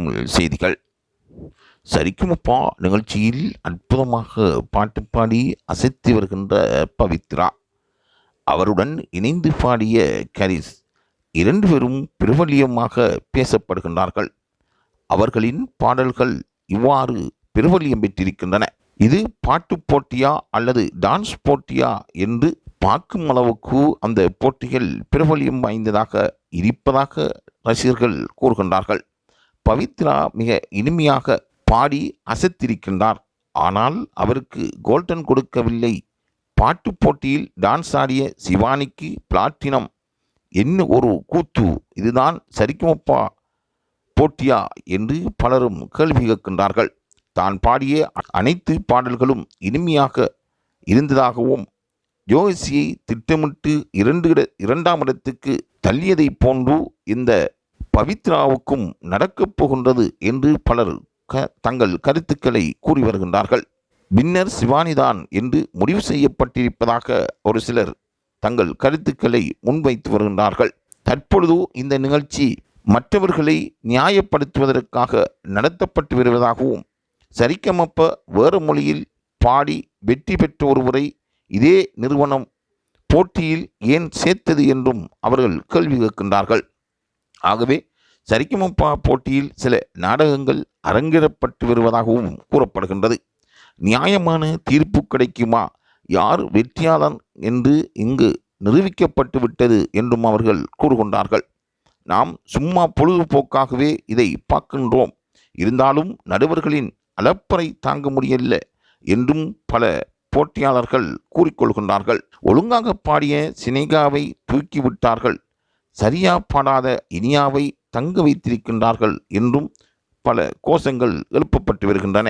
தமிழ் செய்திகள். சரிக்குமப்பா நிகழ்ச்சியில் அற்புதமாக பாட்டு பாடி அசைத்து வருகின்ற பவித்ரா, அவருடன் இணைந்து பாடிய கரிஸ், இரண்டு பேரும் பிரபல்யமாக பேசப்படுகின்றார்கள். அவர்களின் பாடல்கள் இவ்வாறு பிரபல்யம் பெற்றிருக்கின்றன. இது பாட்டு போட்டியா அல்லது டான்ஸ் போட்டியா என்று பார்க்கும் அளவுக்கு அந்த போட்டிகள் பிரபல்யம் வாய்ந்ததாக இருப்பதாக ரசிகர்கள் கூறுகின்றார்கள். பவித்ரா மிக இனிமையாக பாடி அசத்திருக்கின்றார். ஆனால் அவருக்கு கோல்டன் கொடுக்கவில்லை. பாட்டு போட்டியில் டான்ஸ் ஆடிய சிவானிக்கு பிளாட்டினம். என்ன ஒரு கூத்து! இதுதான் சரிக்குமப்பா போட்டியா என்று பலரும் கேள்வி கேட்கின்றார்கள். தான் பாடிய அனைத்து பாடல்களும் இனிமையாக இருந்ததாகவும், ஜோசியை திட்டமிட்டு இரண்டாம் இடத்துக்கு தள்ளியதை போன்று இந்த பவித்ராவுக்கும் நடக்கப் போகின்றது என்று பலர் தங்கள் கருத்துக்களை கூறி வருகின்றார்கள். வின்னர் சிவானிதான் என்று முடிவு செய்யப்பட்டிருப்பதாக ஒரு சிலர் தங்கள் கருத்துக்களை முன்வைத்து வருகின்றார்கள். தற்பொழுது இந்த நிகழ்ச்சி மற்றவர்களை நியாயப்படுத்துவதற்காக நடத்தப்பட்டு வருவதாகவும், சரிகமப வேறு மொழியில் பாடி வெற்றி பெற்ற ஒருவரை இதே நிறுவனம் போட்டியில் ஏன் சேர்த்தது என்றும் அவர்கள் கேள்வி கேட்கின்றார்கள். ஆகவே சரிகமப போட்டியில் சில நாடகங்கள் அரங்கேறப்பட்டு வருவதாகவும் கூறப்படுகின்றது. நியாயமான தீர்ப்பு கிடைக்குமா, யார் வெற்றியாளர் என்று இங்கு நிரூபிக்கப்பட்டு விட்டது என்றும் அவர்கள் கூறுகின்றார்கள். நாம் சும்மா பொழுதுபோக்காகவே இதை பார்க்கின்றோம். இருந்தாலும் நடுவர்களின் அலப்பறை தாங்க முடியல என்றும் பல போட்டியாளர்கள் கூறிக்கொள்கின்றார்கள். ஒழுங்காக பாடிய சினேகாவை தூக்கிவிட்டார்கள், சரியா பாடாத இனியாவை தங்க வைத்திருக்கின்றார்கள் என்றும் பல கோஷங்கள் எழுப்பப்பட்டு வருகின்றன.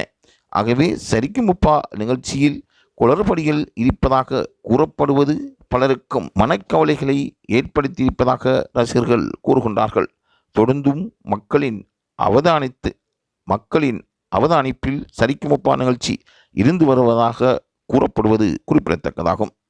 ஆகவே சரிக்குமப்பா நிகழ்ச்சியில் குளறுபடிகள் இருப்பதாக கூறப்படுவது பலருக்கும் மனக்கவலைகளை ஏற்படுத்தியிருப்பதாக ரசிகர்கள் கூறுகின்றார்கள். தொடர்ந்தும் மக்களின் அவதானிப்பில் சரிக்குமப்பா நிகழ்ச்சி இருந்து வருவதாக கூறப்படுவது குறிப்பிடத்தக்கதாகும்.